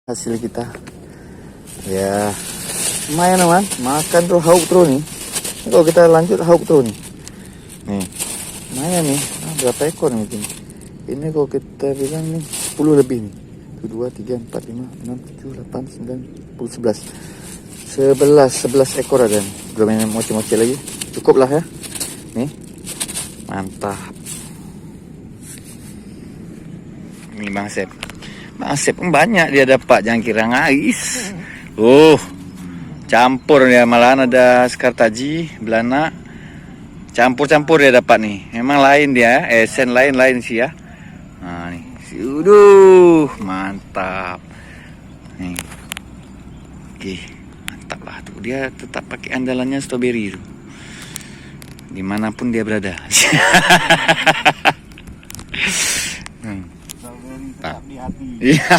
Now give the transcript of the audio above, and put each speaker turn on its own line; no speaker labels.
hasil kita. Ya, lumayan teman, makan tuh hauk terus nih. Kalau kita lanjut hauk terus nih. Nih, lumayan nih. Berapa ekor nih mungkin? Ini kalau kita bilang nih 10 lebih nih. 1, 2, 3, 4, 5, 6, 7, 8, 9, 10, 11 ekor ada nih. Belum main moci-moci lagi. Cukup lah ya. Nih, mantap. Ini Bang Asep. Bang Asep pun banyak dia dapat, jangan kira ngais. Campur ya, malahan ada sekartaji, belana. Campur-campur dia dapat nih. Memang lain dia, esen lain sih ya. Nah nih, mantap. Nih. Oke, mantap lah tuh. Dia tetap pakai andalannya strawberry tuh. Dimanapun dia berada.
Tetap di hati.
Iya.